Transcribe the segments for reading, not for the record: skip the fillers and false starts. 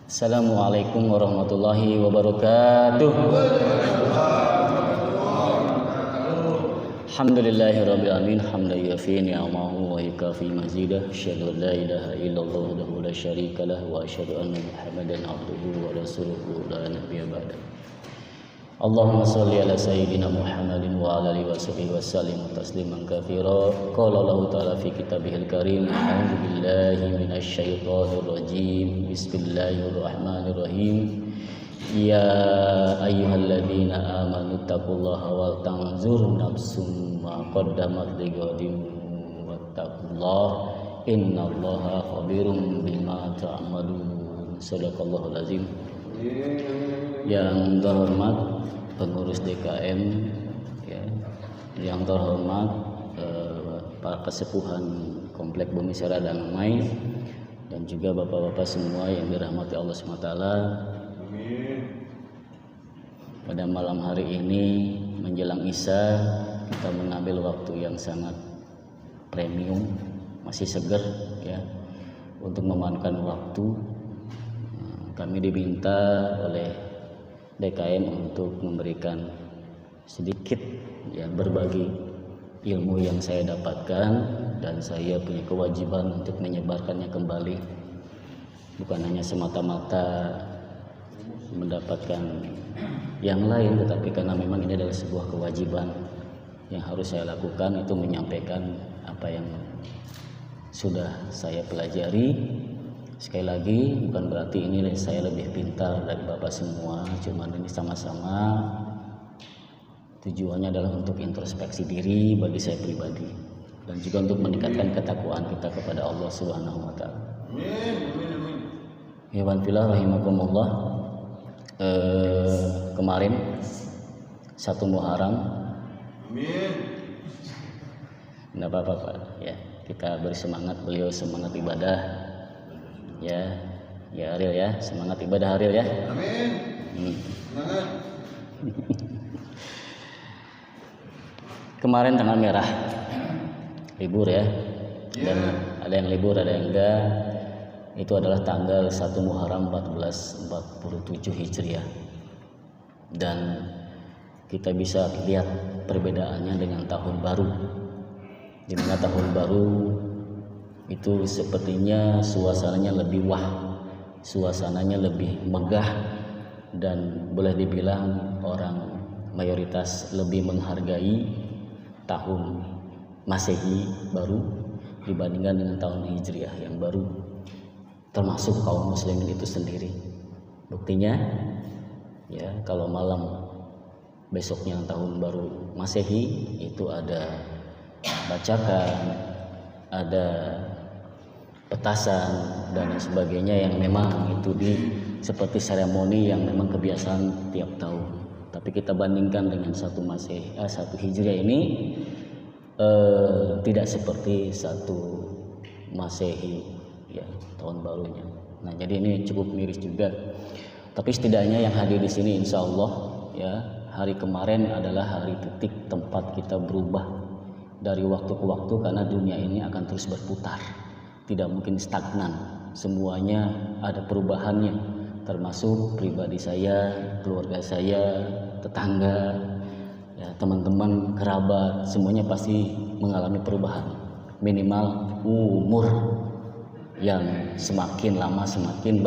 Assalamualaikum warahmatullahi wabarakatuh. Alhamdulillahirabbil alamin hamdan yafi ni'amahu wa yukafi mazidah. Asyhadu an la ilaha illallah wahdahu la syarikalah wa asyhadu anna Muhammadan abduhu wa rasuluhu la nabiyya ba'dahu. Allahumma shalli ala sayyidina Muhammadin wa ala alihi washabihi wasallim tasliman katsira. Qala Allah ta'ala fi kitabihil karim, a'udzu billahi minasyaitonir rajim. Bismillahirrahmanirrahim. Ya ayyuhalladzina amanu taqullaha wal tanzur nafsum ma qaddamat lighadin wattaqullaha innallaha khabirum bima ta'malun. Shadaqallahul azim. Yang terhormat pengurus DKM, ya, yang terhormat para kesepuhan Komplek Bumi Sera dan Mai, dan juga bapak-bapak semua yang dirahmati Allah SWT. Pada malam hari ini menjelang Isya, kita mengambil waktu yang sangat premium, masih seger, ya, untuk memanfaatkan waktu. Kami diminta oleh DKM untuk memberikan sedikit, ya, berbagi ilmu yang saya dapatkan, dan saya punya kewajiban untuk menyebarkannya kembali, bukan hanya semata-mata mendapatkan yang lain, tetapi karena memang ini adalah sebuah kewajiban yang harus saya lakukan, itu menyampaikan apa yang sudah saya pelajari. Sekali lagi, bukan berarti ini saya lebih pintar dari bapak semua, cuman ini sama-sama tujuannya adalah untuk introspeksi diri bagi saya pribadi, dan juga untuk meningkatkan ketakwaan kita kepada Allah Subhanahu wa taala. Ikhwan fillah rahimakumullah. Kemarin 1 Muharram. Enggak apa-apa, Pak. Ya, kita bersemangat, beliau semangat ibadah. Ya Ariel, ya, semangat ibadah Ariel, ya. Amin. Semangat. Kemarin tanggal merah, libur, ya. Dan ada yang libur, ada yang enggak. Itu adalah tanggal 1 Muharram 1447 Hijriah. Dan kita bisa lihat perbedaannya dengan tahun baru, di mana tahun baru itu sepertinya suasananya lebih suasananya lebih megah, dan boleh dibilang orang mayoritas lebih menghargai tahun Masehi baru dibandingkan dengan tahun Hijriah yang baru, termasuk kaum muslimin itu sendiri. Buktinya, ya, kalau malam besoknya tahun baru Masehi itu ada bacakan, ada petasan dan sebagainya, yang memang itu seperti seremoni yang memang kebiasaan tiap tahun. Tapi kita bandingkan dengan satu Hijriah ini, tidak seperti 1 Masehi, ya, tahun barunya. Nah, jadi ini cukup miris juga. Tapi setidaknya yang hadir di sini, insya Allah, ya, hari kemarin adalah hari titik tempat kita berubah dari waktu ke waktu, karena dunia ini akan terus berputar, tidak mungkin stagnan, semuanya ada perubahannya, termasuk pribadi saya, keluarga saya, tetangga, ya, teman-teman, kerabat, semuanya pasti mengalami perubahan. Minimal umur yang semakin lama semakin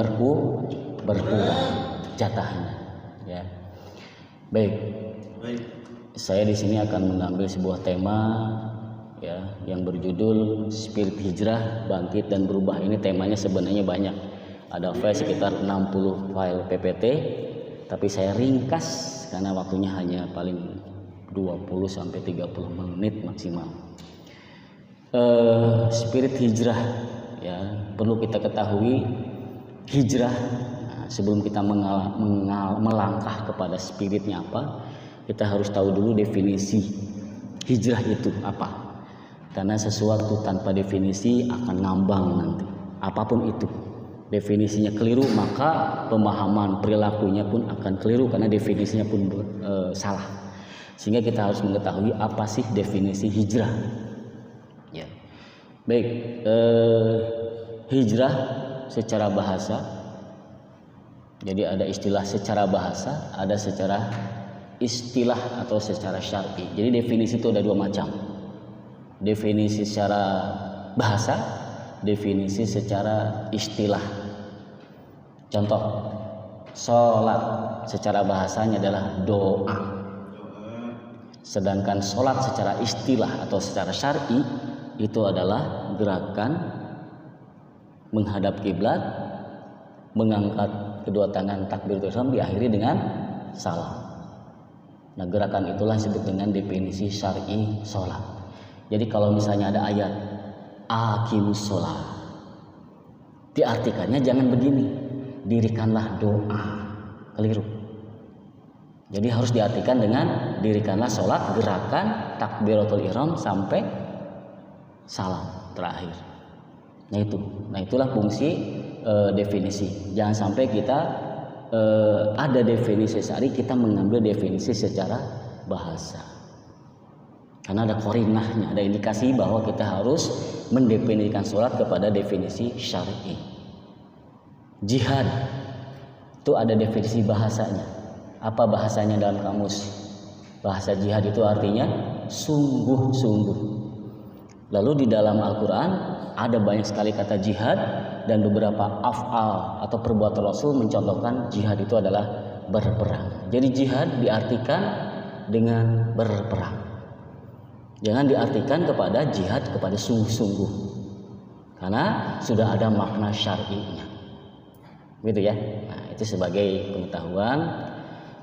berkurang jatahnya, ya. Baik. Saya di sini akan mengambil sebuah tema, ya, yang berjudul Spirit Hijrah, Bangkit dan Berubah. Ini temanya sebenarnya banyak. Ada file sekitar 60 file PPT, tapi saya ringkas karena waktunya hanya paling 20 sampai 30 menit maksimal. Spirit hijrah, ya, perlu kita ketahui hijrah. Nah, sebelum kita melangkah kepada spiritnya apa, kita harus tahu dulu definisi hijrah itu apa. Karena sesuatu tanpa definisi akan ngambang nanti. Apapun itu, definisinya keliru, maka pemahaman perilakunya pun akan keliru karena definisinya pun salah. Sehingga kita harus mengetahui apa sih definisi hijrah. Ya. Baik, hijrah secara bahasa Jadi ada istilah secara bahasa, ada secara istilah atau secara syar'i. Jadi definisi itu ada dua macam. Definisi secara bahasa, definisi secara istilah. Contoh, sholat secara bahasanya adalah doa. Sedangkan sholat secara istilah atau secara syar'i itu adalah gerakan menghadap kiblat, mengangkat kedua tangan takbiratul ihram diakhiri dengan salam. Nah, gerakan itulah disebut dengan definisi syar'i sholat. Jadi kalau misalnya ada ayat aqimus sholat, diartikannya jangan begini, dirikanlah doa. Keliru. Jadi harus diartikan dengan dirikanlah sholat, gerakan takbiratul ihram sampai salam terakhir. Nah itulah fungsi definisi. Jangan sampai kita ada definisi syar'i, kita mengambil definisi secara bahasa. Karena ada qarinahnya, ada indikasi bahwa kita harus mendefinisikan sholat kepada definisi syar'i. Jihad itu ada definisi bahasanya. Apa bahasanya dalam kamus? Bahasa jihad itu artinya sungguh-sungguh. Lalu di dalam Al-Quran ada banyak sekali kata jihad, dan beberapa af'al atau perbuatan Rasul mencontohkan jihad itu adalah berperang. Jadi jihad diartikan dengan berperang. Jangan diartikan kepada jihad kepada sungguh-sungguh, karena sudah ada makna syar'inya. Gitu ya. Nah, itu sebagai pengetahuan.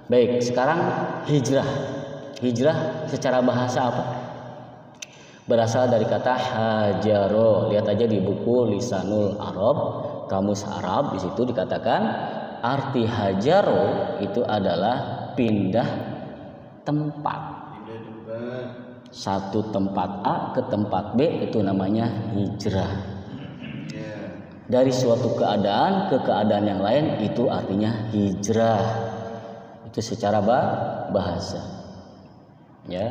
Baik, sekarang hijrah. Hijrah secara bahasa apa? Berasal dari kata hajaro. Lihat aja di buku Lisanul Arab, Kamus Arab, di situ dikatakan arti hajaro itu adalah pindah tempat. Satu tempat A ke tempat B itu namanya hijrah. Dari suatu keadaan ke keadaan yang lain itu artinya hijrah. Itu secara bahasa. Ya.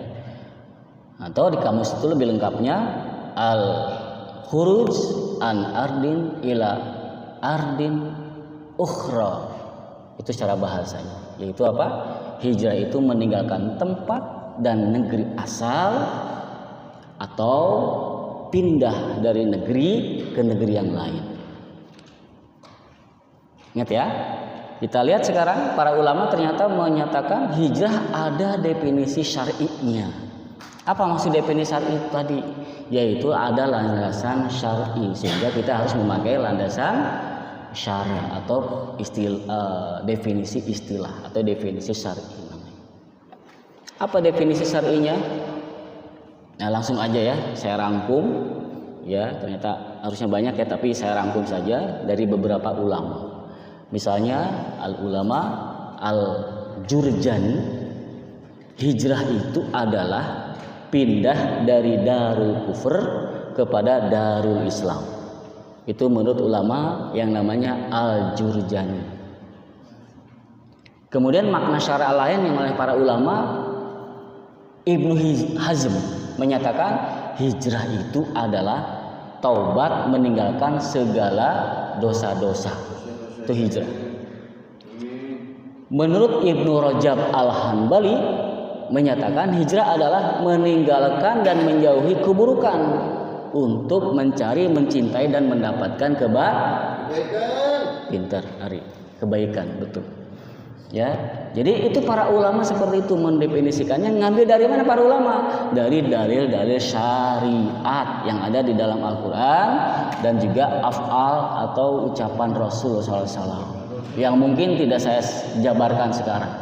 Atau di kamus itu lebih lengkapnya al-khuruj an ardin ila ardin ukhra. Itu secara bahasanya. Yaitu apa? Hijrah itu meninggalkan tempat dan negeri asal atau pindah dari negeri ke negeri yang lain. Ingat ya? Kita lihat sekarang para ulama ternyata menyatakan hijrah ada definisi syar'inya. Apa maksud definisi syar'i tadi? Yaitu ada landasan syar'i, sehingga kita harus memakai landasan syar'i atau definisi istilah atau definisi syar'i. Apa definisi syar'inya? Nah, langsung aja ya, saya rangkum ya, ternyata harusnya banyak ya, tapi saya rangkum saja dari beberapa ulama. Misalnya al-ulama al-Jurjani, hijrah itu adalah pindah dari darul kufur kepada darul Islam. Itu menurut ulama yang namanya al-Jurjani. Kemudian makna syara' lain yang oleh para ulama, Ibnu Hazm menyatakan hijrah itu adalah taubat meninggalkan segala dosa-dosa. Itu hijrah. Menurut Ibnu Rajab Al-Hanbali menyatakan hijrah adalah meninggalkan dan menjauhi keburukan untuk mencari, mencintai dan mendapatkan kebaikan, betul. Ya, jadi itu para ulama seperti itu mendefinisikannya. Ngambil dari mana para ulama? Dari dalil-dalil syariat yang ada di dalam Al-Quran dan juga af'al atau ucapan Rasul SAW yang mungkin tidak saya jabarkan sekarang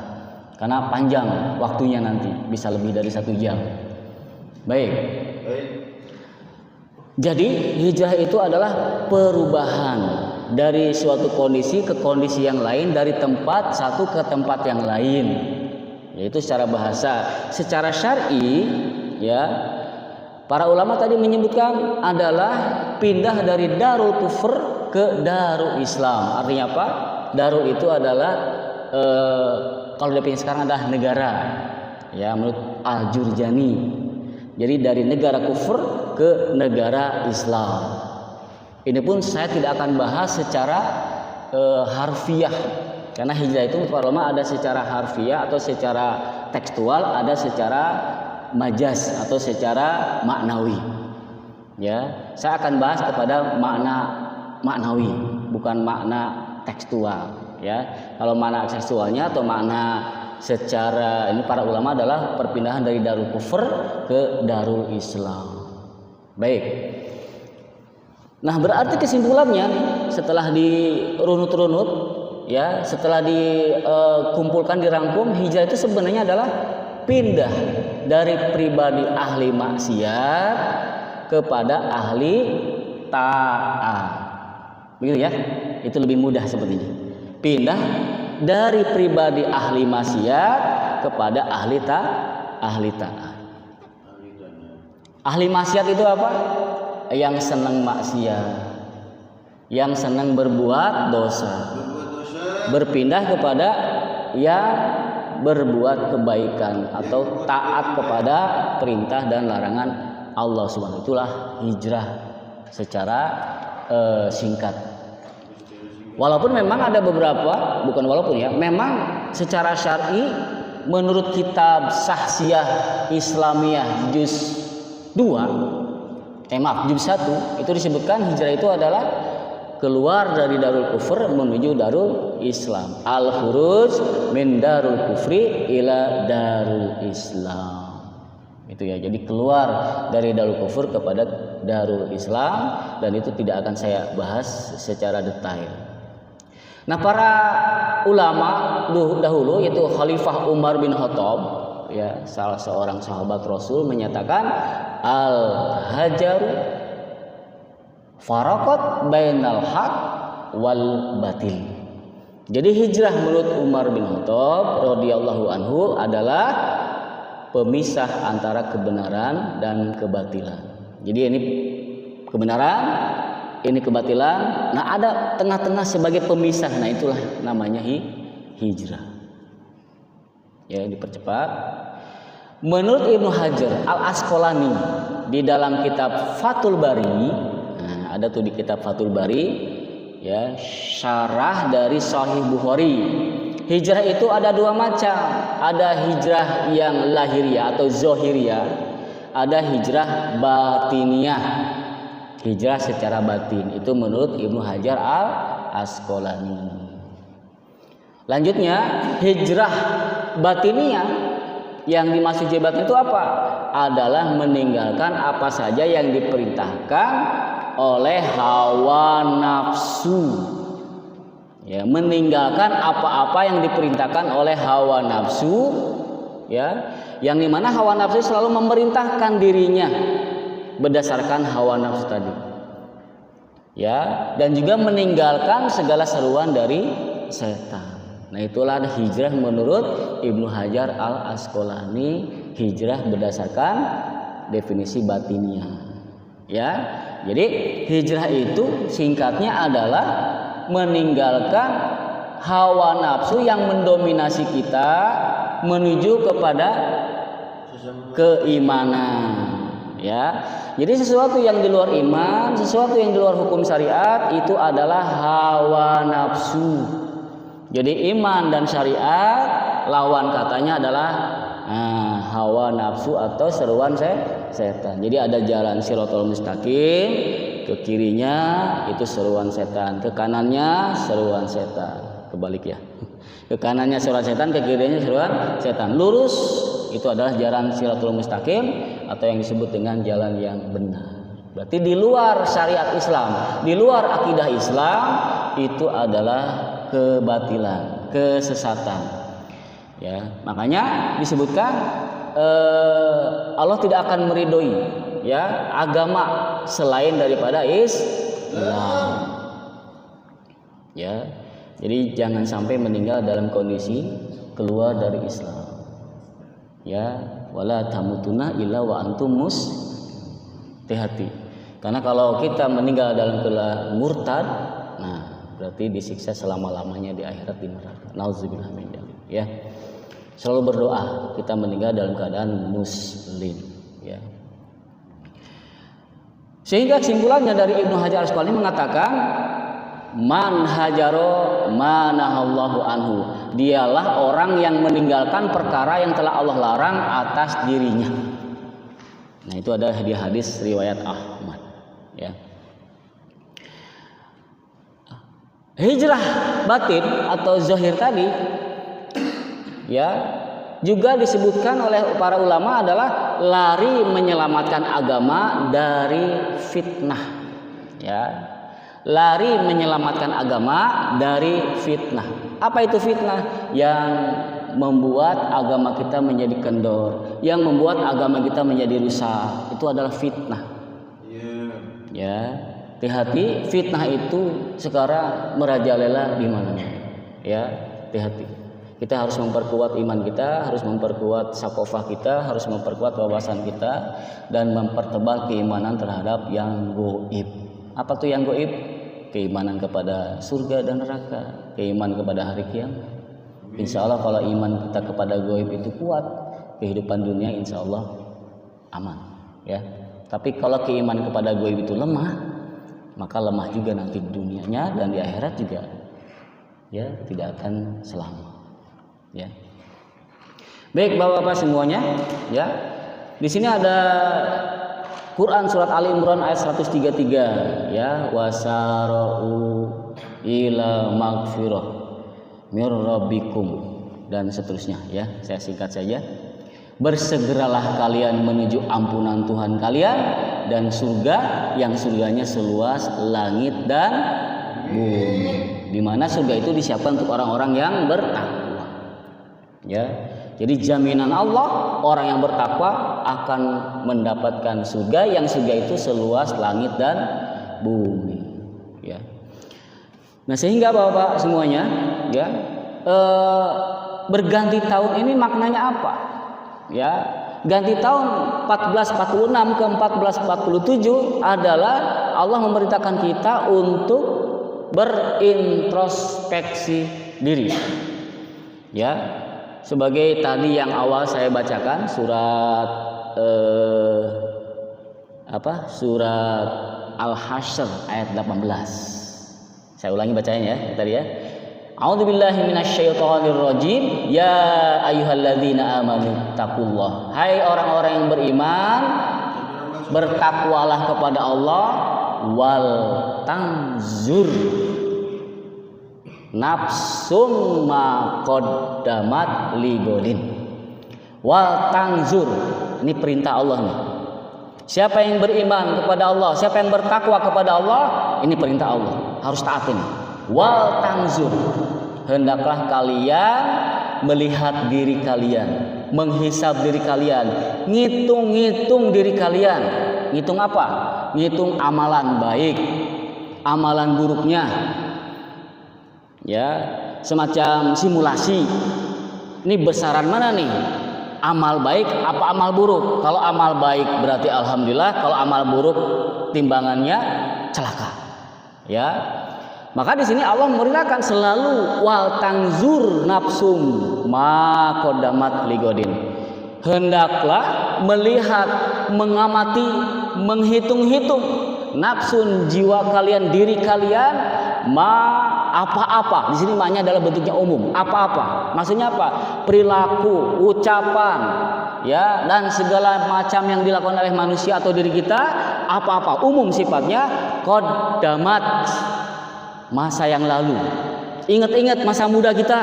karena panjang waktunya, nanti bisa lebih dari 1 jam. Baik. Jadi hijrah itu adalah perubahan dari suatu kondisi ke kondisi yang lain, dari tempat satu ke tempat yang lain. Yaitu secara bahasa. Secara syar'i ya, para ulama tadi menyebutkan adalah pindah dari darul kufur ke darul Islam. Artinya apa? Darul itu adalah kalau definisi sekarang adalah negara. Ya, menurut Al-Jurjani. Jadi dari negara kufur ke negara Islam. Ini pun saya tidak akan bahas secara harfiah, Karena hijrah itu para ulama ada secara harfiah atau secara tekstual, ada secara majaz atau secara maknawi. Ya, saya akan bahas kepada makna maknawi, bukan makna tekstual. Ya, kalau makna tekstualnya atau makna secara ini para ulama adalah perpindahan dari Darul Kufur ke Darul Islam. Baik. Nah, berarti kesimpulannya nih, setelah dirunut-runut, ya, setelah dikumpulkan, dirangkum, hijrah itu sebenarnya adalah pindah dari pribadi ahli maksiat kepada ahli taat. Begitu ya? Itu lebih mudah sepertinya. Pindah dari pribadi ahli maksiat kepada ahli taat. Ahli maksiat itu apa? Yang senang maksiat, yang senang berbuat dosa, berpindah kepada yang berbuat kebaikan atau taat kepada perintah dan larangan Allah Subhanahu. Itulah hijrah secara singkat. Walaupun memang ada beberapa, bukan walaupun ya, memang secara syar'i menurut kitab Sahsiyah Islamiyah juz 2, juz 1 itu disebutkan hijrah itu adalah keluar dari Darul Kufur menuju Darul Islam. Al-khuruj min Darul Kufri ila Darul Islam. Itu ya, jadi keluar dari Darul Kufur kepada Darul Islam, dan itu tidak akan saya bahas secara detail. Nah, para ulama dahulu yaitu Khalifah Umar bin Khattab, ya, salah seorang sahabat Rasul, menyatakan al-hajaru faraqat bainal haq wal batil. Jadi hijrah menurut Umar bin Khattab radhiyallahu anhu adalah pemisah antara kebenaran dan kebatilan. Jadi ini kebenaran, ini kebatilan. Nah, ada tengah-tengah sebagai pemisah. Nah, itulah namanya hijrah. Ya, dipercepat. Menurut Ibnu Hajar Al-Asqalani di dalam kitab Fathul Bari, nah, ada tuh di kitab Fathul Bari, ya, syarah dari Sahih Bukhari. Hijrah itu ada dua macam. Ada hijrah yang lahiriah atau zohiriah, ada hijrah batiniyah, hijrah secara batin. Itu menurut Ibnu Hajar Al-Asqalani. Lanjutnya, hijrah batiniyah yang dimaksud batin itu apa? Adalah meninggalkan apa saja yang diperintahkan oleh hawa nafsu. Ya, meninggalkan apa-apa yang diperintahkan oleh hawa nafsu, ya, yang dimana hawa nafsu selalu memerintahkan dirinya berdasarkan hawa nafsu tadi, ya, dan juga meninggalkan segala seruan dari setan. Nah, itulah hijrah menurut Ibnu Hajar Al-Asqalani, hijrah berdasarkan definisi batiniah. Ya, jadi hijrah itu singkatnya adalah meninggalkan hawa nafsu yang mendominasi kita menuju kepada keimanan. Ya, jadi sesuatu yang di luar iman, sesuatu yang di luar hukum syariat itu adalah hawa nafsu. Jadi iman dan syariat lawan katanya adalah hawa nafsu atau seruan setan. Jadi ada jalan Shirathul Mustaqim, ke kirinya itu seruan setan, ke kanannya seruan setan. Kebalik ya. Ke kanannya seruan setan, ke kirinya seruan setan. Lurus itu adalah jalan Shirathul Mustaqim atau yang disebut dengan jalan yang benar. Berarti di luar syariat Islam, di luar akidah Islam, itu adalah kebatilan, kesesatan. Ya, makanya disebutkan Allah tidak akan meridhoi, ya, agama selain daripada Islam. Ya, jadi jangan sampai meninggal dalam kondisi keluar dari Islam. Ya, wala tamutunna illa wa antum hati-hati. Karena kalau kita meninggal dalam keadaan murtad, nah, berarti disiksa selama-lamanya di akhirat di neraka. Nauzubillah min dzalik, ya. Selalu berdoa kita meninggal dalam keadaan muslim, ya. Sehingga kesimpulannya dari Ibnu Hajar Al-Asqalani mengatakan man hajaro manahallahu anhu. Dialah orang yang meninggalkan perkara yang telah Allah larang atas dirinya. Nah, itu ada di hadis riwayat Ahmad, ya. Hijrah batin atau zahir tadi, ya, juga disebutkan oleh para ulama adalah lari menyelamatkan agama dari fitnah, ya. Lari menyelamatkan agama dari fitnah. Apa itu fitnah? Yang membuat agama kita menjadi kendor, yang membuat agama kita menjadi rusak. Itu adalah fitnah. Ya, hati-hati, fitnah itu sekarang merajalela di mana-mana. Ya, hati-hati. Kita harus memperkuat iman kita, harus memperkuat sakofah kita, harus memperkuat wawasan kita, dan mempertebal keimanan terhadap yang gaib. Apa tuh yang gaib? Keimanan kepada surga dan neraka, keimanan kepada hari kiamat. Insya Allah kalau iman kita kepada gaib itu kuat, kehidupan dunia insya Allah aman, ya. Tapi kalau keimanan kepada gaib itu lemah, maka lemah juga nanti dunianya, dan di akhirat juga, ya, tidak akan selamat, ya. Baik Bapak-bapak semuanya, ya. Di sini ada Quran surat Ali Imran ayat 133, ya, wasara'u ila magfirah mir rabbikum, dan seterusnya, ya. Saya singkat saja. Bersegeralah kalian menuju ampunan Tuhan kalian dan surga yang surganya seluas langit dan bumi. Di mana surga itu disiapkan untuk orang-orang yang bertakwa, ya. Jadi jaminan Allah, orang yang bertakwa akan mendapatkan surga yang surga itu seluas langit dan bumi, ya. Nah, sehingga Bapak semuanya, ya, berganti tahun ini maknanya apa? Ya, ganti tahun 1446 ke 1447 adalah Allah memerintahkan kita untuk berintrospeksi diri, ya. Sebagai tadi yang awal saya bacakan surat surat Al-Hasyr ayat 18. Saya ulangi bacanya ya tadi ya. A'udzubillahi minasyaitonirrajim. Ya ayyuhalladzina amanu taqullah. Hai orang-orang yang beriman, bertakwalah kepada Allah, wal tanzur nafsum ma qaddamat ligodin. Wal tanzur, ini perintah Allah nih. Siapa yang beriman kepada Allah, siapa yang bertakwa kepada Allah, ini perintah Allah, harus taatin. Wal tanzur, hendaklah kalian melihat diri kalian, menghisab diri kalian, ngitung-ngitung diri kalian. Ngitung apa? Ngitung amalan baik, amalan buruknya, ya, semacam simulasi. Ini besaran mana nih? Amal baik apa amal buruk? Kalau amal baik berarti alhamdulillah, kalau amal buruk timbangannya celaka, ya. Maka di sini Allah memerintahkan selalu wal tanzur nafsum ma qaddamat ligodin. Hendaklah melihat, mengamati, menghitung-hitung nafsun jiwa kalian, diri kalian, apa-apa. Di sini maknanya adalah bentuknya umum. Apa-apa. Maksudnya apa? Perilaku, ucapan, ya, dan segala macam yang dilakukan oleh manusia atau diri kita, apa-apa. Umum sifatnya. Qaddamat, masa yang lalu. Ingat-ingat masa muda kita,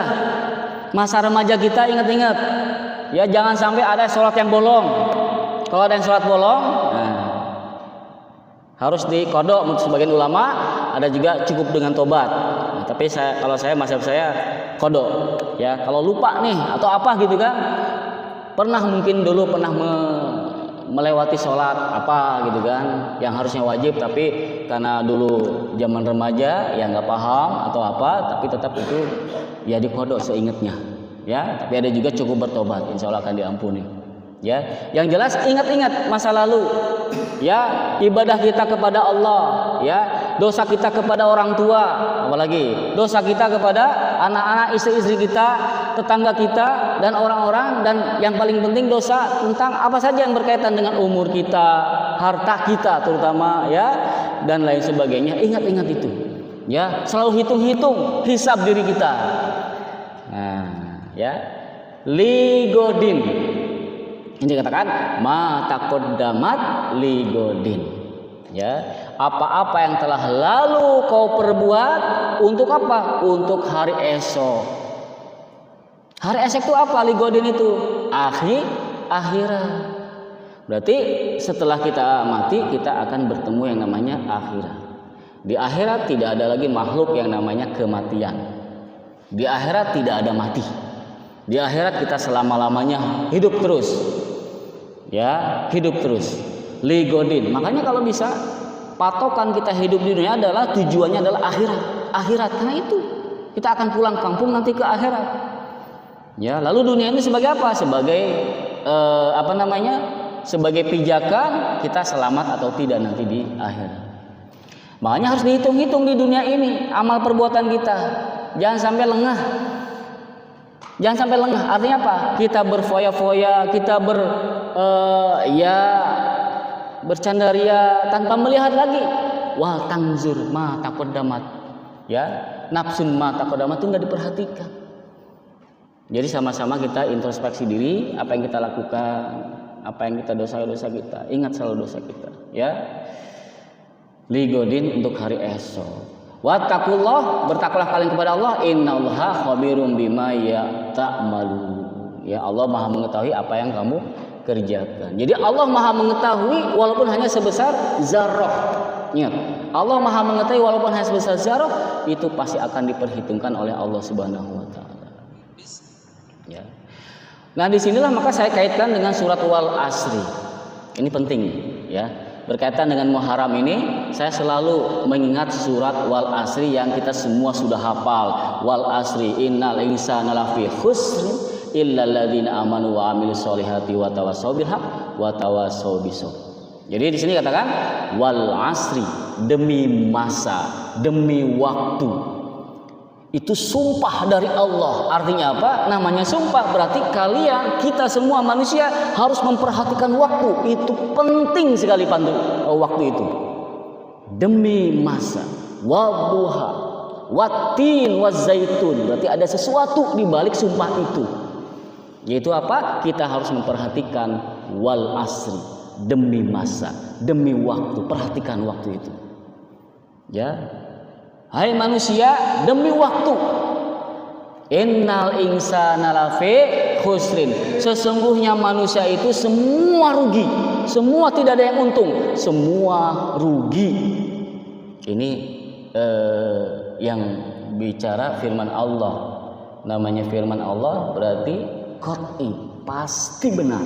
masa remaja kita, ingat-ingat. Ya, jangan sampai ada sholat yang bolong. Kalau ada yang sholat bolong, nah, harus dikodok. Untuk sebagian ulama ada juga cukup dengan tobat. Nah, tapi kalau saya mazhab saya kodok. Ya, kalau lupa nih atau apa gitu kan, mungkin dulu pernah melewati sholat apa gitu kan, yang harusnya wajib, tapi karena dulu zaman remaja ya nggak paham atau apa, tapi tetap itu ya dikodok seingatnya, ya. Tapi ada juga cukup bertobat, insya Allah akan diampuni, ya. Yang jelas ingat-ingat masa lalu, ya, ibadah kita kepada Allah, ya, dosa kita kepada orang tua, apalagi dosa kita kepada anak-anak, istri-istri kita, tetangga kita, dan orang-orang, dan yang paling penting dosa tentang apa saja yang berkaitan dengan umur kita, harta kita terutama, ya, dan lain sebagainya. Ingat-ingat itu, Ya, selalu hitung-hitung hisab diri kita. Nah, ya. Ligodin. Ini dikatakan ma taqaddamat ligodin. Ya, apa-apa yang telah lalu kau perbuat untuk apa? Untuk hari esok. Hari esok itu apa? Ligodin itu akhirat. Berarti setelah kita mati kita akan bertemu yang namanya akhirat. Di akhirat tidak ada lagi makhluk yang namanya kematian. Di akhirat tidak ada mati. Di akhirat kita selama-lamanya hidup terus. Ya, hidup terus. Ligodin. Makanya kalau bisa patokan kita hidup di dunia adalah tujuannya adalah akhirat. Karena itu kita akan pulang kampung nanti ke akhirat. Ya, lalu dunia ini sebagai apa? Sebagai sebagai pijakan kita selamat atau tidak nanti di akhirat. Makanya harus dihitung-hitung di dunia ini amal perbuatan kita. Jangan sampai lengah. Jangan sampai lengah. Artinya apa? Kita berfoya-foya, kita bercandaria tanpa melihat lagi. Wal tangzur ma taqaddamat. Ya, nafsun ma taqaddamat itu enggak diperhatikan. Jadi sama-sama kita introspeksi diri, apa yang kita lakukan, apa yang kita dosa-dosa kita. Ingat selalu dosa kita, ya. Ligodin untuk hari esok. Wattaqullah, bertakwalah kalian kepada Allah. Innallaha khabirum bima ta'malun. Ya, Allah Maha mengetahui apa yang kamu kerjakan. Jadi Allah Maha mengetahui walaupun hanya sebesar zarrah. Ingat, Allah Maha mengetahui walaupun hanya sebesar zarrah, itu pasti akan diperhitungkan oleh Allah Subhanahu wa taala. Ya. Nah, disinilah maka saya kaitkan dengan surat Wal Asri. Ini penting, ya. Berkaitan dengan Muharram ini, saya selalu mengingat surat Wal Asri yang kita semua sudah hafal. Wal Asri innal insana lafi khusrin illal ladzina amanu wa amilus solihati wa tawassaw bil haqq wa tawassaw bis sabr. Jadi di sini katakan wal asri, demi masa, demi waktu. Itu sumpah dari Allah. Artinya apa? Namanya sumpah berarti kalian, kita semua manusia harus memperhatikan waktu. Itu penting sekali waktu itu. Demi masa, wabuha, watin, wazaitun. Berarti ada sesuatu di balik sumpah itu. Yaitu apa? Kita harus memperhatikan wal asri, demi masa, demi waktu. Perhatikan waktu itu. Ya. Hai manusia, demi waktu. Innal insana lafi khusrin. Sesungguhnya manusia itu semua rugi. Semua tidak ada yang untung. Semua rugi. Ini yang bicara firman Allah. Namanya firman Allah berarti qat'i, pasti benar.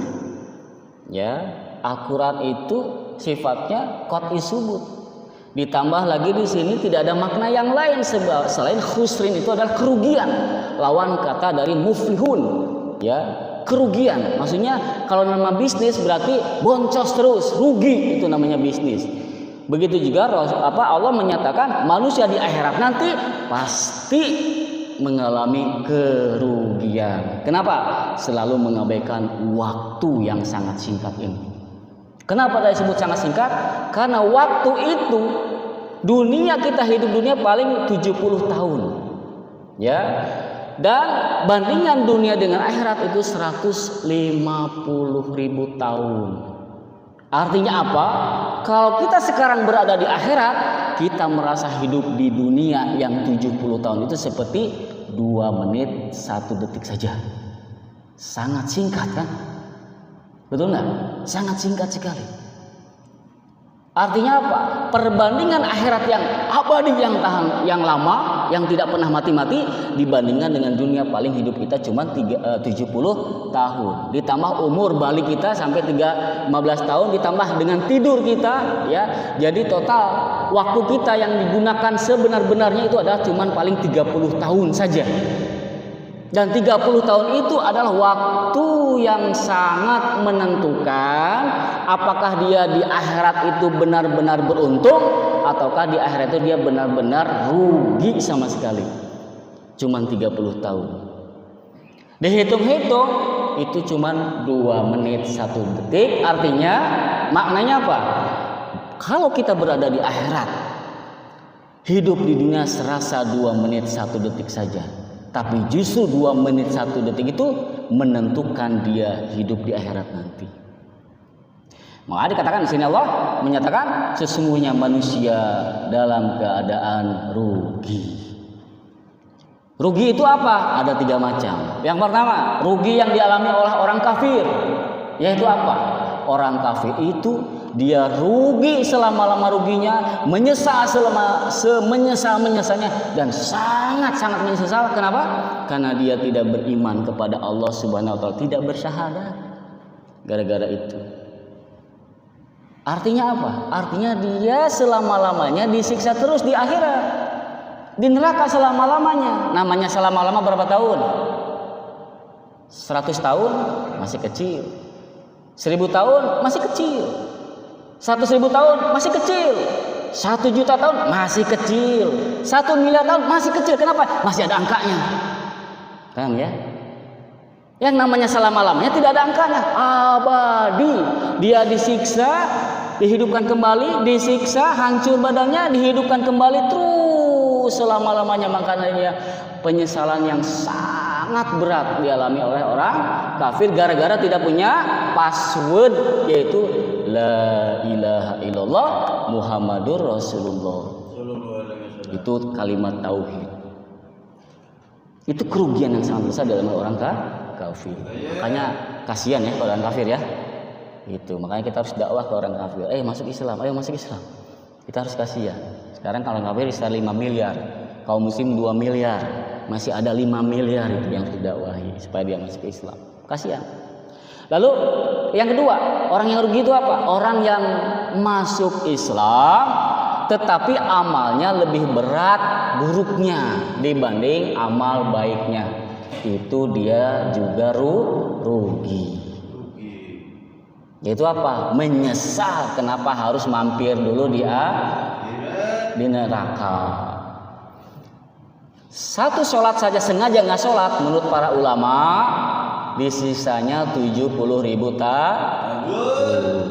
Ya, akurat itu sifatnya qat'i subut. Ditambah lagi di sini tidak ada makna yang lain selain khusrin itu adalah kerugian. Lawan kata dari muflihun, ya, kerugian. Maksudnya kalau nama bisnis berarti boncos terus, rugi, itu namanya bisnis. Begitu juga Allah menyatakan manusia di akhirat nanti pasti mengalami kerugian. Kenapa? Selalu mengabaikan waktu yang sangat singkat ini. Kenapa disebut sangat singkat? Karena waktu itu dunia kita hidup dunia paling 70 tahun. Ya. Dan bandingan dunia dengan akhirat itu 150.000 tahun. Artinya apa? Kalau kita sekarang berada di akhirat, kita merasa hidup di dunia yang 70 tahun itu seperti 2 menit 1 detik saja. Sangat singkat kan? Betul nggak? Sangat singkat sekali. Artinya apa? Perbandingan akhirat yang abadi, yang lama, yang tidak pernah mati-mati, dibandingkan dengan dunia paling hidup kita cuma 70 tahun. Ditambah umur balik kita sampai 15 tahun, ditambah dengan tidur kita, ya. Jadi total waktu kita yang digunakan sebenar-benarnya itu adalah cuma paling 30 tahun saja. Dan 30 tahun itu adalah waktu yang sangat menentukan apakah dia di akhirat itu benar-benar beruntung ataukah di akhirat itu dia benar-benar rugi sama sekali. Cuman 30 tahun. Dihitung-hitung itu cuman 2 menit 1 detik. Artinya maknanya apa? Kalau kita berada di akhirat, hidup di dunia serasa 2 menit 1 detik saja, tapi justru 2 menit 1 detik itu menentukan dia hidup di akhirat nanti. Maka dikatakan di sini Allah menyatakan sesungguhnya manusia dalam keadaan rugi. Rugi itu apa? Ada 3 macam. Yang pertama, rugi yang dialami oleh orang kafir. Yaitu apa? Orang kafir itu dia rugi selama-lama ruginya, menyesal semenyesal-menyesalnya, dan sangat-sangat menyesal. Kenapa? Karena dia tidak beriman kepada Allah Subhanahu wa taala, tidak bersyahadat. Gara-gara itu. Artinya apa? Artinya dia selama-lamanya disiksa terus di akhirat. Di neraka selama-lamanya. Namanya selama-lama berapa tahun? 100 tahun masih kecil. 1000 tahun masih kecil. 100.000 tahun masih kecil. 1 juta tahun masih kecil. 1 miliar tahun masih kecil. Kenapa? Masih ada angkanya. Paham ya? Yang namanya selama-lamanya tidak ada angkanya. Abadi. Dia disiksa, dihidupkan kembali, disiksa, hancur badannya, dihidupkan kembali terus selama-lamanya. Makanya dia penyesalan yang sangat berat dialami oleh orang kafir gara-gara tidak punya password, yaitu la ilaha illallah Muhammadur Rasulullah. Itu kalimat tauhid. Itu kerugian yang sangat besar dialami orang kafir. Makanya kasihan ya orang kafir ya. Itu makanya kita harus dakwah ke orang kafir. Masuk Islam, ayo masuk Islam. Kita harus kasihan. Sekarang kalau kafir bisa 5 miliar, kaum muslim 2 miliar, masih ada 5 miliar itu yang harus didakwahi supaya dia masuk ke Islam. Kasihan. Lalu yang kedua, orang yang rugi itu apa? Orang yang masuk Islam tetapi amalnya lebih berat buruknya dibanding amal baiknya. Itu dia juga rugi. Yaitu apa? Menyesal kenapa harus mampir dulu di neraka. Satu sholat saja sengaja nggak sholat, menurut para ulama disisanya 70.000 tahun.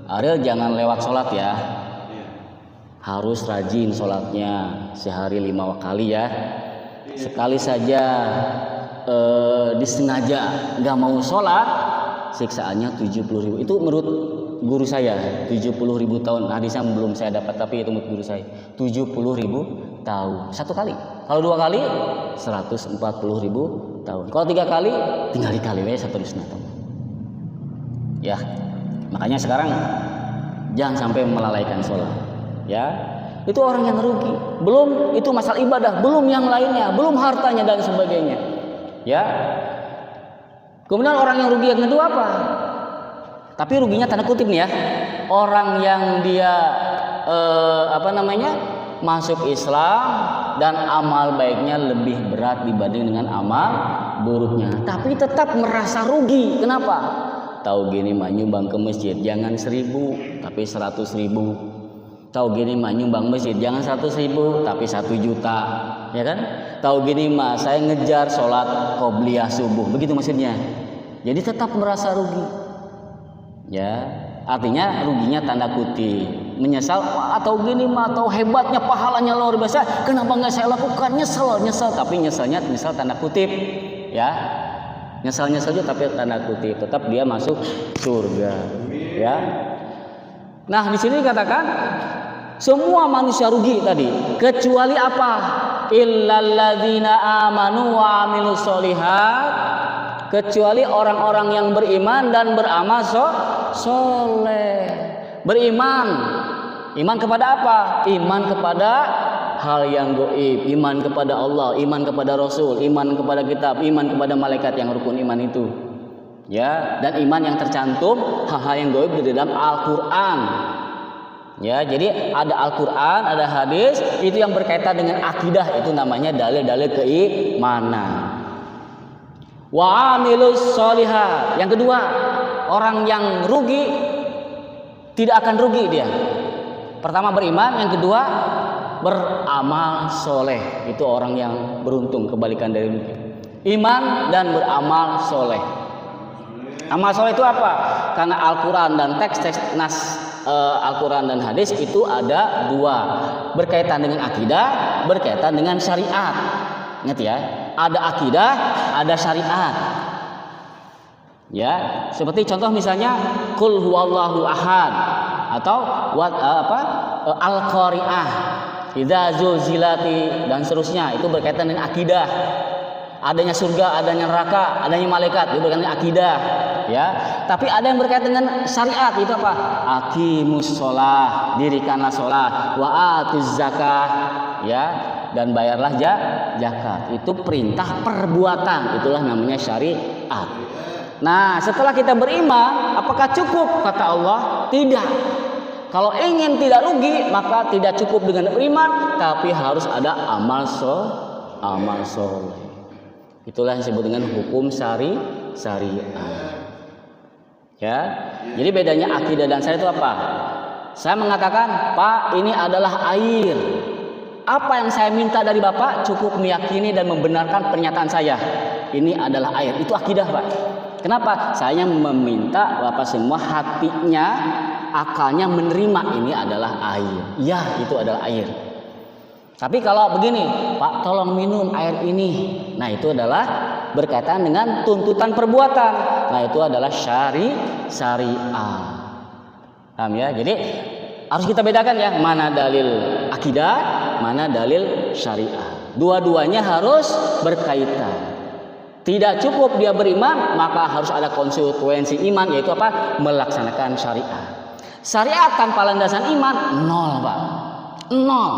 Ariel jangan lewat sholat ya. Harus rajin sholatnya, sehari 5 kali ya. Sekali saja disengaja nggak mau sholat, siksaannya 70.000. Itu menurut guru saya 70.000 tahun. Hadisnya belum saya dapat, tapi itu menurut guru saya 70.000 tahun 1 kali. Kalau 2 kali 140.000 tahun. Kalau 3 kali tinggal dikali ya 1,5 tahun. Ya, makanya sekarang jangan sampai melalaikan sholat. Ya, itu orang yang rugi. Belum itu masalah ibadah, belum yang lainnya, belum hartanya dan sebagainya. Ya. Kemudian orang yang rugi yang kedua apa? Tapi ruginya tanda kutip nih ya. Orang yang dia masuk Islam dan amal baiknya lebih berat dibanding dengan amal buruknya, tapi tetap merasa rugi. Kenapa? Tahu gini mah nyumbang ke masjid jangan 1.000 tapi 100.000. Tahu gini mah nyumbang masjid jangan 100.000 tapi 1 juta, ya kan? Tahu gini mah saya ngejar sholat qobliyah subuh, begitu maksudnya. Jadi tetap merasa rugi. Ya, artinya ruginya tanda kutip, menyesal atau gini mah atau hebatnya pahalanya luar biasa, kenapa nggak saya lakukan? Nyesel, tapi nyesal tanda kutip, ya. Nyesal juga tapi tanda kutip, tetap dia masuk surga, ya. Nah, di sini dikatakan semua manusia rugi tadi, kecuali apa? Illalladzina amanu wa amilus sholihat, kecuali orang-orang yang beriman dan beramal soleh. Beriman, iman kepada apa? Iman kepada hal yang gaib, iman kepada Allah, iman kepada Rasul, iman kepada kitab, iman kepada malaikat yang rukun iman itu. Ya, dan iman yang tercantum hal-hal yang gaib di dalam Al-Qur'an. Ya, jadi ada Al-Qur'an, ada hadis, itu yang berkaitan dengan akidah, itu namanya dalil-dalil keimanan. Wa amilus sholihat. Yang kedua, orang yang rugi tidak akan rugi dia. Pertama beriman, yang kedua beramal soleh. Itu orang yang beruntung, kebalikan dari rugi. Iman dan beramal soleh. Amal soleh itu apa? Karena Al-Quran dan teks-teks nas Al-Quran dan hadis itu ada dua, berkaitan dengan akidah, berkaitan dengan syariat. Ingat ya, ada akidah, ada syariat. Ya, seperti contoh misalnya Qul huwallahu ahad atau Al-Qari'ah, Idza zulzilati dan seterusnya, itu berkaitan dengan akidah. Adanya surga, adanya neraka, adanya malaikat, itu berkaitan dengan akidah, ya. Tapi ada yang berkaitan dengan syariat, itu apa? Aqimus shalah, dirikanlah shalah, wa atuz zakah, ya, dan bayarlah zakat. Itu perintah perbuatan, itulah namanya syariat. Nah, setelah kita beriman, apakah cukup? Kata Allah, tidak. Kalau ingin tidak rugi, maka tidak cukup dengan beriman, tapi harus ada amal soleh. Itulah yang disebut dengan hukum syariat. Ya, jadi bedanya akidah dan syariat itu apa? Saya mengatakan, Pak, ini adalah air. Apa yang saya minta dari Bapak cukup meyakini dan membenarkan pernyataan saya. Ini adalah air. Itu akidah, Pak. Kenapa? Saya meminta Bapak semua hatinya, akalnya menerima ini adalah air. Ya, itu adalah air. Tapi kalau begini, Pak, tolong minum air ini. Nah, itu adalah berkaitan dengan tuntutan perbuatan. Nah, itu adalah syariat. Paham ya? Jadi harus kita bedakan ya, mana dalil akidah, mana dalil syariat. Dua-duanya harus berkaitan. Tidak cukup dia beriman, maka harus ada konsekuensi iman, yaitu apa? Melaksanakan syariat. Syariat tanpa landasan iman, nol, Pak. Nol.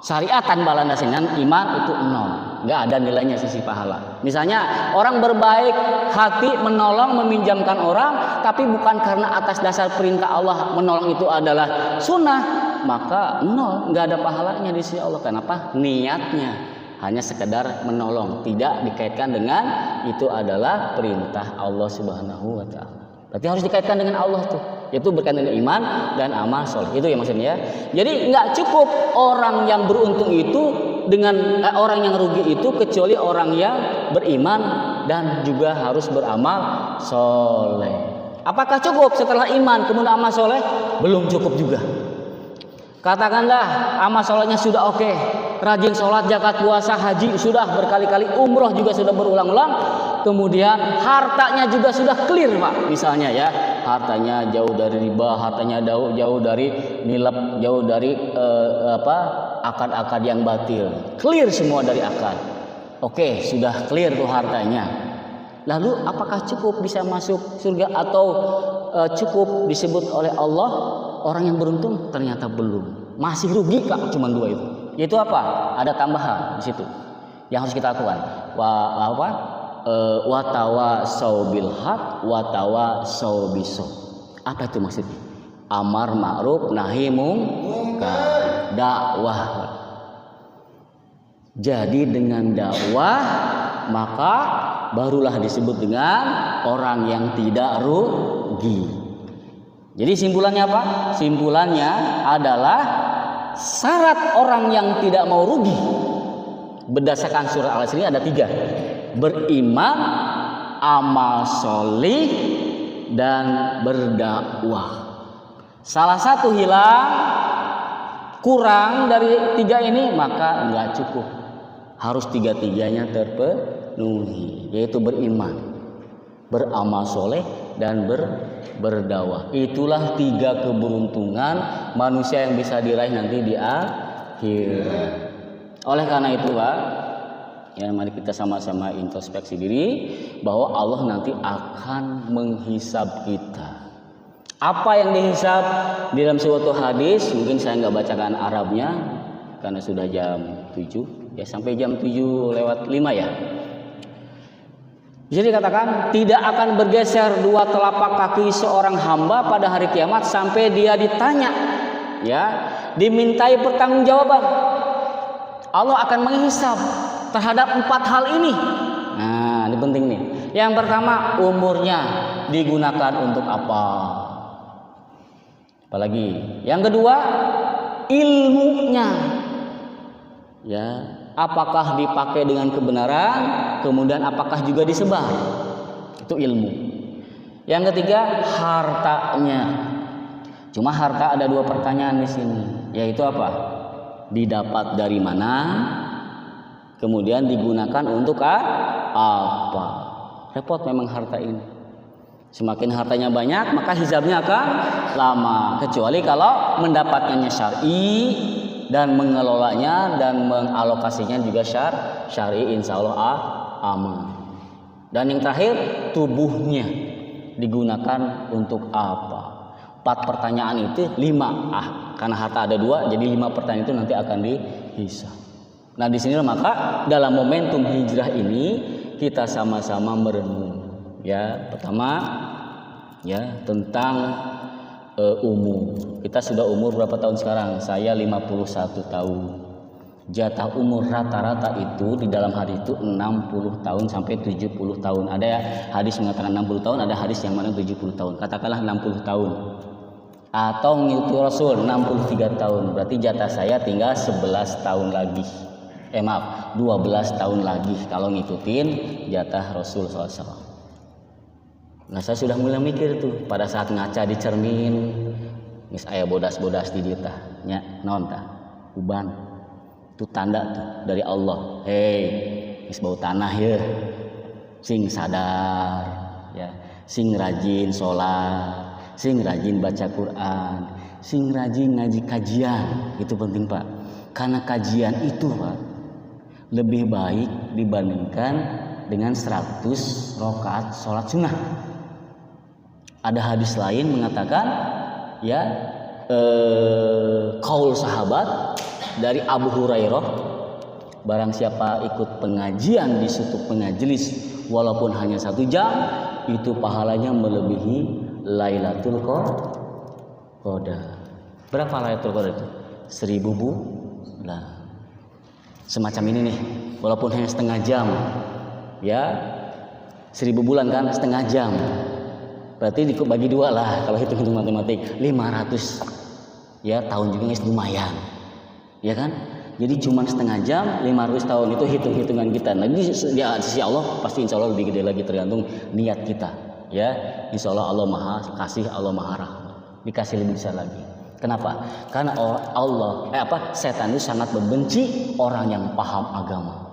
Syariat tanpa landasan iman itu nol. Nggak ada nilainya sisi pahala. Misalnya orang berbaik hati menolong, meminjamkan orang, tapi bukan karena atas dasar perintah Allah menolong itu adalah sunnah, maka nol, nggak ada pahalanya di sisi Allah. Kenapa? Niatnya hanya sekedar menolong, tidak dikaitkan dengan itu adalah perintah Allah Subhanahu wa taala. Berarti harus dikaitkan dengan Allah tuh. Itu berkaitan dengan iman dan amal soleh. Itu ya maksudnya. Jadi nggak cukup orang yang beruntung itu dengan orang yang rugi itu, kecuali orang yang beriman dan juga harus beramal soleh. Apakah cukup setelah iman kemudian amal soleh? Belum cukup juga. Katakanlah amal solehnya sudah oke, rajin sholat, zakat, puasa, haji sudah berkali-kali, umroh juga sudah berulang-ulang, kemudian hartanya juga sudah clear, Pak. Misalnya ya, hartanya jauh dari riba, hartanya jauh dari nilap, jauh dari akad-akad yang batil, clear semua dari akad. Oke, sudah clear tuh hartanya. Lalu apakah cukup bisa masuk surga atau cukup disebut oleh Allah orang yang beruntung? Ternyata belum, masih rugi, Kak. Cuma dua itu. Yaitu apa? Ada tambahan di situ yang harus kita lakukan. Watawasau bil haq, watawasau bis. Apa itu maksudnya? Amar ma'ruf nahi munkar, dakwah. Jadi dengan dakwah maka barulah disebut dengan orang yang tidak rugi. Jadi simpulannya apa? Simpulannya adalah syarat orang yang tidak mau rugi berdasarkan surah Al-Asr ini ada 3. Beriman, amal solih, dan berdakwah. Salah satu hilang, kurang dari 3 ini, maka enggak cukup. Harus 3-tiganya terpenuhi, yaitu beriman, beramal soleh, dan berdakwah. Itulah 3 keberuntungan manusia yang bisa diraih nanti di akhirat. Oleh karena itu, Pak, ya mari kita sama-sama introspeksi diri bahwa Allah nanti akan menghisab kita. Apa yang dihisab di dalam suatu hadis, mungkin saya nggak bacakan Arabnya karena sudah jam 7, ya sampai jam 7:05 ya. Jadi dikatakan tidak akan bergeser 2 telapak kaki seorang hamba pada hari kiamat sampai dia ditanya, ya, dimintai pertanggungjawaban. Allah akan menghisab terhadap 4 hal ini. Nah, ini penting nih. Yang pertama, umurnya digunakan untuk apa? Apalagi? Yang kedua, ilmunya. Ya, apakah dipakai dengan kebenaran? Kemudian apakah juga disebar? Itu ilmu. Yang ketiga, hartanya. Cuma harta ada dua pertanyaan di sini, yaitu apa? Didapat dari mana? Kemudian digunakan untuk apa? Repot memang harta ini. Semakin hartanya banyak, maka hisabnya akan lama. Kecuali kalau mendapatkannya syar'i dan mengelolanya dan mengalokasinya juga syar'i, insya Allah aman. Dan yang terakhir, tubuhnya digunakan untuk apa? 4 pertanyaan itu 5 karena harta ada 2, jadi 5 pertanyaan itu nanti akan dihisab. Nah di sini maka dalam momentum hijrah ini kita sama-sama merenung. Ya, pertama ya tentang umur. Kita sudah umur berapa tahun sekarang? Saya 51 tahun. Jatah umur rata-rata itu di dalam hadis itu 60 tahun sampai 70 tahun. Ada ya hadis mengatakan 60 tahun, ada hadis yang mana 70 tahun. Katakanlah 60 tahun. Atau ngikuti Rasul 63 tahun. Berarti jatah saya tinggal 11 tahun lagi. 12 tahun lagi kalau ngikutin jatah Rasul SAW. Nah saya sudah mulai mikir tuh pada saat ngaca di cermin, mis aya bodas-bodas di dieu tah nya naon tah uban, itu tanda tuh dari Allah. Hei mis bau tanah ya, sing sadar ya, sing rajin sholat, sing rajin baca Quran, sing rajin ngaji kajian. Itu penting Pak, karena kajian itu Pak lebih baik dibandingkan dengan 100 rakaat sholat sunnah. Ada hadis lain mengatakan ya qaul sahabat dari Abu Hurairah, barang siapa ikut pengajian di suatu majelis walaupun hanya 1 jam, itu pahalanya melebihi Lailatul Qadar. Berapa Lailatul Qadar itu? 1000 bulan. Semacam ini nih, walaupun hanya setengah jam, ya 1000 bulan kan setengah jam. Berarti dibagi 2 lah kalau hitung matematik 500 ya tahun juga lumayan ya kan, jadi cuma setengah jam 500 tahun itu hitung-hitungan kita. Nah ini ya sisi Allah pasti insya Allah lebih gede lagi tergantung niat kita ya. Insya Allah Allah maha kasih, Allah maha rahmat, dikasih lebih besar lagi. Kenapa? Karena setan itu sangat membenci orang yang paham agama.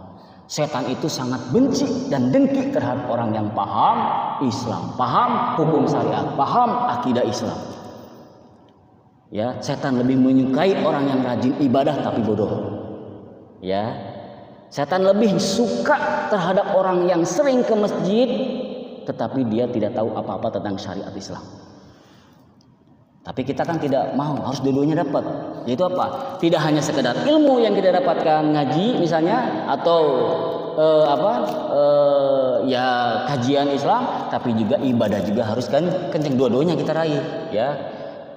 Setan itu sangat benci dan dengki terhadap orang yang paham Islam, paham hukum syariat, paham akidah Islam. Ya, setan lebih menyukai orang yang rajin ibadah tapi bodoh. Ya. Setan lebih suka terhadap orang yang sering ke masjid tetapi dia tidak tahu apa-apa tentang syariat Islam. Tapi kita kan tidak mau, harus dua-duanya dapat. Yaitu apa? Tidak hanya sekedar ilmu yang kita dapatkan ngaji misalnya atau ya kajian Islam, tapi juga ibadah juga harus kan kenceng, dua-duanya kita raih ya.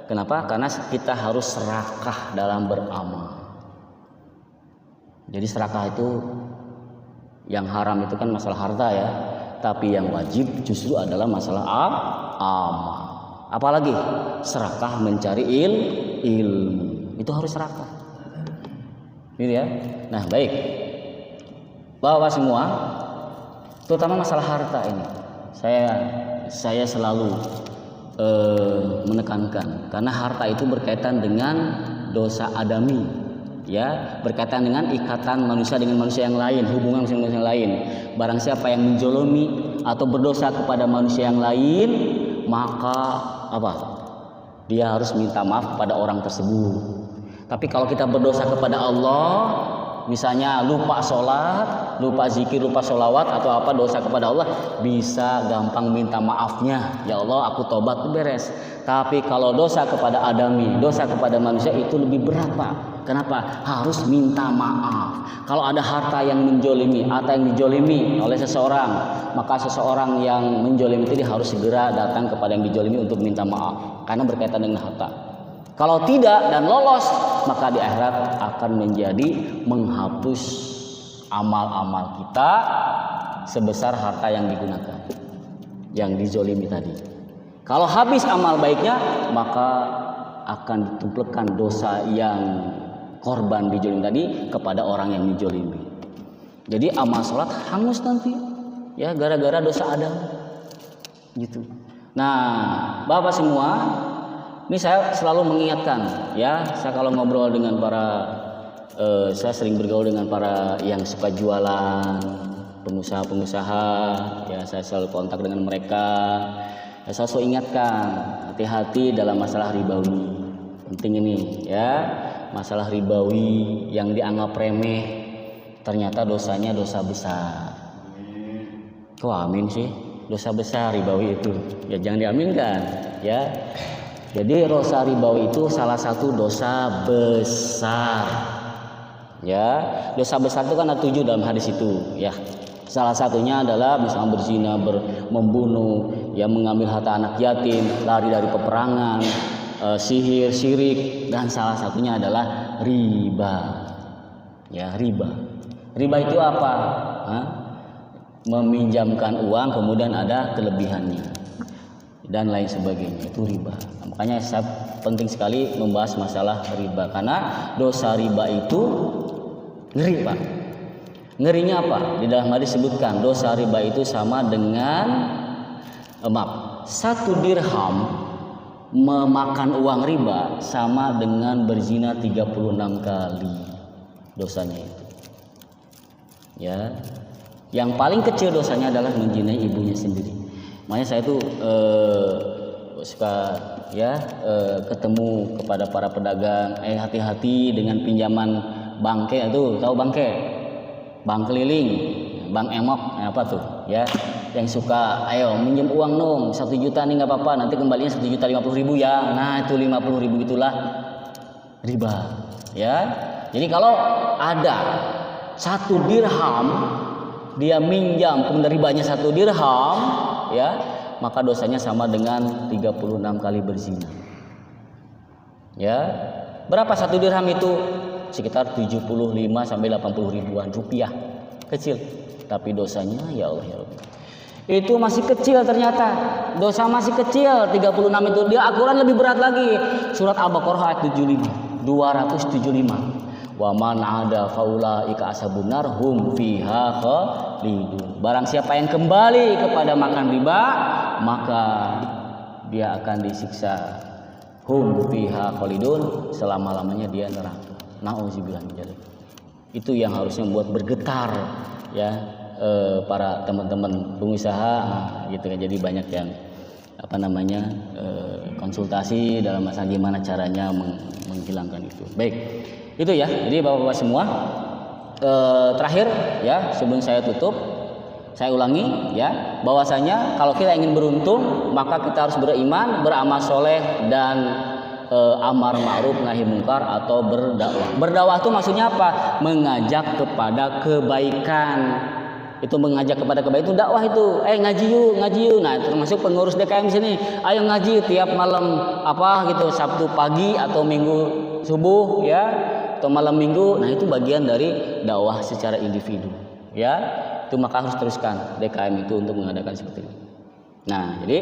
Kenapa? Karena kita harus serakah dalam beramal. Jadi serakah itu yang haram itu kan masalah harta ya, tapi yang wajib justru adalah masalah amal. Apalagi serakah mencari ilmu, itu harus serakah. Gitu ya. Nah baik, bahwa semua, terutama masalah harta ini, saya selalu menekankan karena harta itu berkaitan dengan dosa adami, ya, berkaitan dengan ikatan manusia dengan manusia yang lain, hubungan manusia yang lain. Barang siapa yang menjolomi atau berdosa kepada manusia yang lain, maka apa? Dia harus minta maaf kepada orang tersebut. Tapi kalau kita berdosa kepada Allah, misalnya lupa sholat, lupa zikir, lupa sholawat atau apa dosa kepada Allah, bisa gampang minta maafnya. Ya Allah, aku tobat, beres. Tapi kalau dosa kepada adami, dosa kepada manusia itu lebih berat Pak. Kenapa? Harus minta maaf. Kalau ada harta yang menjolimi atau yang dijolimi oleh seseorang, maka seseorang yang menjolimi itu dia harus segera datang kepada yang dijolimi untuk minta maaf, karena berkaitan dengan harta. Kalau tidak dan lolos, maka di akhirat akan menjadi menghapus amal-amal kita sebesar harta yang digunakan, yang dijolimi tadi. Kalau habis amal baiknya, maka akan ditumpulkan dosa yang korban dijolimi tadi kepada orang yang dijolimi. Jadi amal sholat hangus nanti, ya gara-gara dosa Adam, gitu. Nah, Bapak semua, Ini saya selalu mengingatkan, ya. Saya kalau ngobrol dengan saya sering bergaul dengan para yang suka jualan, pengusaha-pengusaha, ya. Saya selalu kontak dengan mereka. Saya selalu ingatkan, hati-hati dalam masalah ribawi. Penting ini, ya. Masalah ribawi yang dianggap remeh, ternyata dosanya dosa besar. Kok amin sih? Dosa besar ribawi itu, ya jangan diaminkan, ya. Jadi dosa ribawi itu salah satu dosa besar, ya. Dosa besar itu kan ada 7 dalam hadis itu, ya. Salah satunya adalah misalnya berzina, membunuh, ya, mengambil harta anak yatim, lari dari peperangan, sihir, syirik, dan salah satunya adalah riba, ya. Riba itu apa? Meminjamkan uang kemudian ada kelebihannya dan lain sebagainya, itu riba. Nah, makanya penting sekali membahas masalah riba, karena dosa riba itu ngeri, Pak. Ngerinya apa? Di dalam hadis disebutkan dosa riba itu sama dengan 1 dirham memakan uang riba sama dengan berzina 36 kali dosanya itu, ya. Yang paling kecil dosanya adalah menzinai ibunya sendiri. Makanya saya tuh suka, ya, ketemu kepada para pedagang, hati-hati dengan pinjaman bangke itu, tahu bangke? Bank keliling, bank emok, apa tuh, ya. Yang suka, ayo minjem uang dong, 1 juta nih nggak apa-apa, nanti kembalinya 1.050.000 ya. Nah, itu 50.000 itulah riba, ya. Jadi kalau ada 1 dirham dia minjam kemudian ribanya 1 dirham, ya, maka dosanya sama dengan 36 kali berzina, ya. Berapa 1 dirham itu? Sekitar 75 sampai 80 ribuan rupiah. Kecil, tapi dosanya ya Allah ya Rabbi, itu masih kecil ternyata. Dosa masih kecil, 36 itu. Dia Al-Quran lebih berat lagi. Surat Al-Baqarah ayat 275. Wa man ada faulaika ashabun nar hum fiha khalidun. Barang siapa yang kembali kepada makan riba, maka dia akan disiksa. Hum fiha khalidun, selama-lamanya dia neraka. Nauzubillah min dzalik. Itu yang harusnya membuat bergetar, ya, para teman-teman pengusaha, gitu kan. Jadi banyak yang konsultasi dalam masalah gimana caranya menghilangkan itu. Baik. Itu ya, jadi Bapak-bapak semua, terakhir, ya, sebelum saya tutup, saya ulangi, ya, bahwasanya kalau kita ingin beruntung, maka kita harus beriman, beramal soleh, dan amar ma'ruf nahi mungkar atau berdakwah. Berdakwah itu maksudnya apa? Mengajak kepada kebaikan. Itu mengajak kepada kebaikan itu dakwah itu. Ngaji yuk. Nah, termasuk pengurus DKM sini. Ayo ngaji tiap malam Sabtu pagi atau Minggu subuh, ya, atau malam Minggu. Nah, itu bagian dari dakwah secara individu, ya. Itu maka harus teruskan DKM itu untuk mengadakan seperti ini. Nah, jadi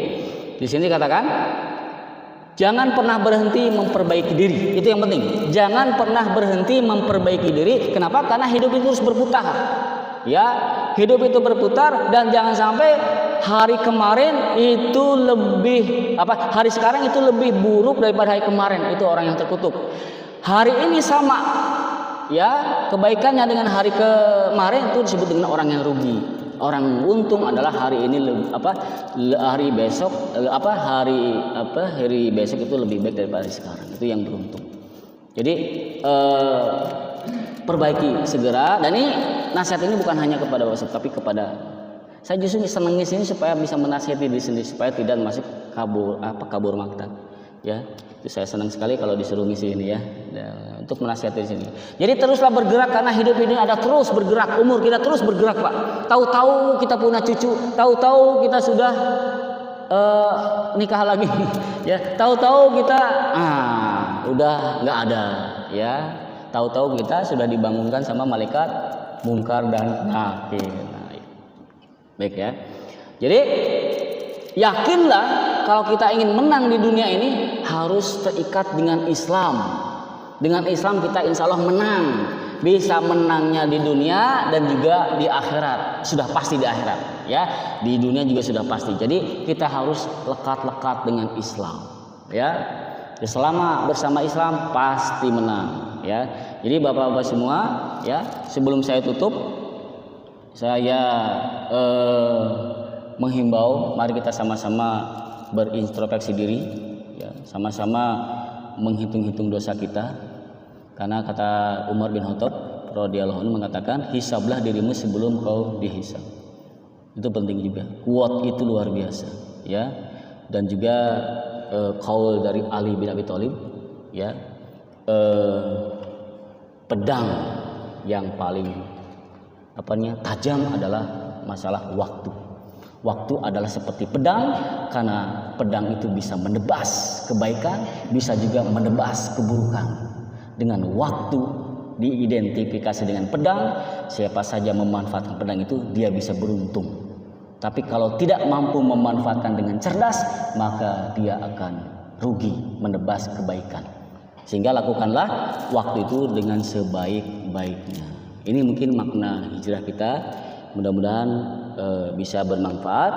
di sini katakan jangan pernah berhenti memperbaiki diri. Itu yang penting. Jangan pernah berhenti memperbaiki diri. Kenapa? Karena hidup itu terus berputar. Ya, hidup itu berputar, dan jangan sampai hari kemarin itu hari sekarang itu lebih buruk daripada hari kemarin. Itu orang yang terkutuk. Hari ini sama, ya, kebaikannya dengan hari kemarin itu disebut dengan orang yang rugi. Orang untung adalah hari ini hari besok itu lebih baik daripada hari sekarang. Itu yang beruntung. Jadi perbaiki segera. Dan ini nasihat ini bukan hanya kepada WhatsApp, tapi kepada saya justru senang di sini supaya bisa menasihati diri sendiri supaya tidak masuk kabur makta. Ya, itu saya senang sekali kalau disuruh ngisi ini, ya, untuk menasihati di sini. Jadi teruslah bergerak karena hidup ini ada terus bergerak, umur kita terus bergerak, Pak. Tahu-tahu kita punya cucu, tahu-tahu kita sudah nikah lagi, ya. Tahu-tahu kita udah nggak ada, ya. Tahu-tahu kita sudah dibangunkan sama malaikat mungkar dan nakir. Baik, ya. Jadi yakinlah kalau kita ingin menang di dunia ini harus terikat dengan Islam. Dengan Islam kita insya Allah menang. Bisa menangnya di dunia dan juga di akhirat. Sudah pasti di akhirat, ya. Di dunia juga sudah pasti. Jadi kita harus lekat-lekat dengan Islam, ya. Ya, selama bersama Islam pasti menang ya. Jadi Bapak-bapak semua ya, sebelum saya tutup saya menghimbau mari kita sama-sama berintrospeksi diri ya, sama-sama menghitung-hitung dosa kita. Karena kata Umar bin Khattab radhiyallahu anhu mengatakan, hisablah dirimu sebelum kau dihisab. Itu penting juga. Quote itu luar biasa ya. Dan juga qaul dari Ali bin Abi Thalib ya, pedang yang paling tajam adalah masalah waktu. Waktu adalah seperti pedang, karena pedang itu bisa menebas kebaikan, bisa juga menebas keburukan. Dengan waktu diidentifikasi dengan pedang, siapa saja memanfaatkan pedang itu dia bisa beruntung. Tapi kalau tidak mampu memanfaatkan dengan cerdas, maka dia akan rugi, menebas kebaikan. Sehingga lakukanlah waktu itu dengan sebaik-baiknya. Ini mungkin makna hijrah kita. Mudah-mudahan bisa bermanfaat.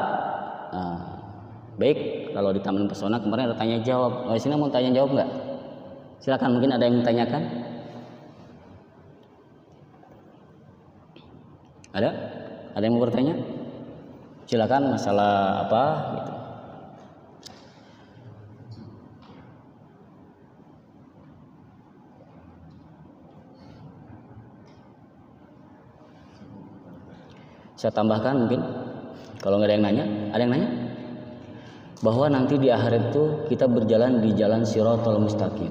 Baik, kalau di Taman Pesona kemarin ada tanya jawab. Sini mau tanya jawab nggak? Silakan, mungkin ada yang ditanyakan. Ada? Ada yang mau bertanya? Silakan, masalah apa gitu. Saya tambahkan mungkin, kalau nggak ada yang nanya, ada yang nanya? Bahwa nanti di akhirat itu kita berjalan di jalan Shirathul Mustaqim.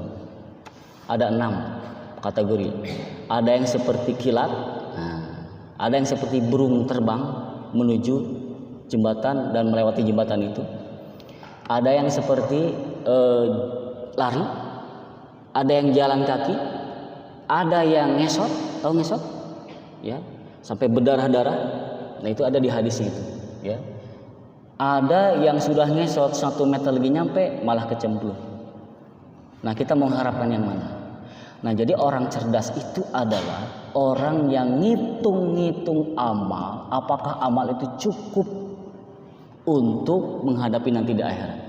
Ada 6 kategori. Ada yang seperti kilat, ada yang seperti burung terbang menuju jembatan dan melewati jembatan itu. Ada yang seperti lari, ada yang jalan kaki, ada yang ngesot, tahu ngesot? Ya, sampai berdarah-darah. Nah, itu ada di hadis itu, ya. Ada yang sudah ngesot 1 meter lagi nyampe malah kecemplung. Nah, kita mengharapkan yang mana? Nah, jadi orang cerdas itu adalah orang yang ngitung-ngitung amal, apakah amal itu cukup untuk menghadapi nanti di akhirat.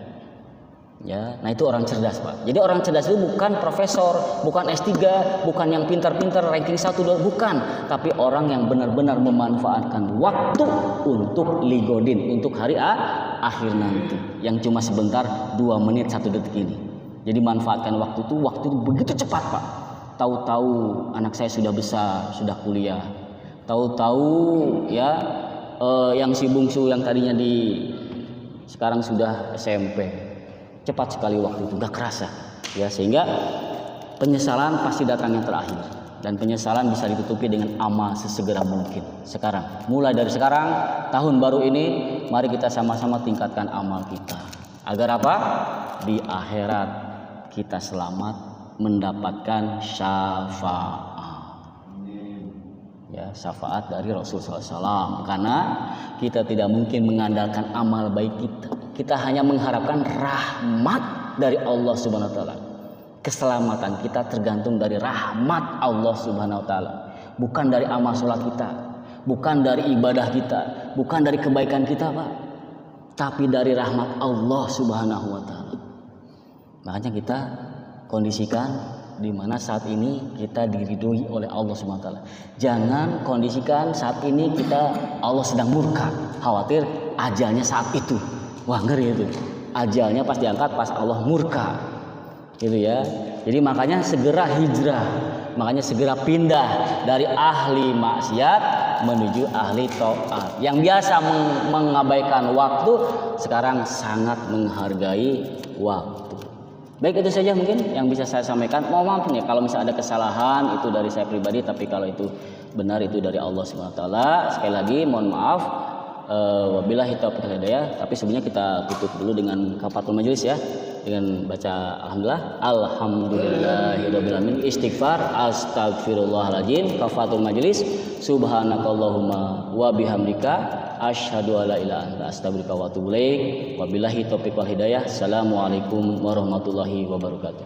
Ya, nah itu orang cerdas, Pak. Jadi orang cerdas itu bukan profesor, bukan S3, bukan yang pintar-pintar ranking 1 2, bukan, tapi orang yang benar-benar memanfaatkan waktu untuk ligodin, untuk hari akhir nanti, yang cuma sebentar, 2 menit 1 detik ini. Jadi manfaatkan waktu itu begitu cepat, Pak. Tahu-tahu anak saya sudah besar, sudah kuliah. Tahu-tahu ya yang si bungsu yang tadinya sekarang sudah SMP. Cepat sekali waktu itu, gak kerasa ya, sehingga penyesalan pasti datang yang terakhir, dan penyesalan bisa ditutupi dengan amal sesegera mungkin. Sekarang, mulai dari sekarang, tahun baru ini, mari kita sama-sama tingkatkan amal kita, agar apa? Di akhirat kita selamat mendapatkan syafaat. Ya, syafaat dari Rasulullah SAW. Karena kita tidak mungkin mengandalkan amal baik kita. Kita hanya mengharapkan rahmat dari Allah Subhanahu Wa Taala. Keselamatan kita tergantung dari rahmat Allah Subhanahu Wa Taala, bukan dari amal sholat kita, bukan dari ibadah kita, bukan dari kebaikan kita, Pak, tapi dari rahmat Allah Subhanahu Wa Taala. Makanya kita kondisikan di mana saat ini kita diridhoi oleh Allah Subhanahu wa taala. Jangan kondisikan saat ini Allah sedang murka, khawatir ajalnya saat itu. Wah, ngeri itu. Ajalnya pas diangkat pas Allah murka. Gitu ya. Jadi makanya segera hijrah. Makanya segera pindah dari ahli maksiat menuju ahli taat. Yang biasa mengabaikan waktu sekarang sangat menghargai waktu. Baik, itu saja mungkin yang bisa saya sampaikan. Mohon maaf nih kalau misalnya ada kesalahan, itu dari saya pribadi, tapi kalau itu benar itu dari Allah SWT. Sekali lagi mohon maaf. Wabillahi taufiq wal hidayah. Tapi sebelumnya kita tutup dulu dengan kafaratul majelis ya, dengan baca alhamdulillahirabbil alamin, istighfar, astagfirullahaladzim, kafaratul majelis, subhanakallahumma wa bihamdika asyhadu alla ilaha illa anta astaghfiruka wa atubu ilaik. Wabillahi taufiq wal hidayah. Assalamualaikum warahmatullahi wabarakatuh.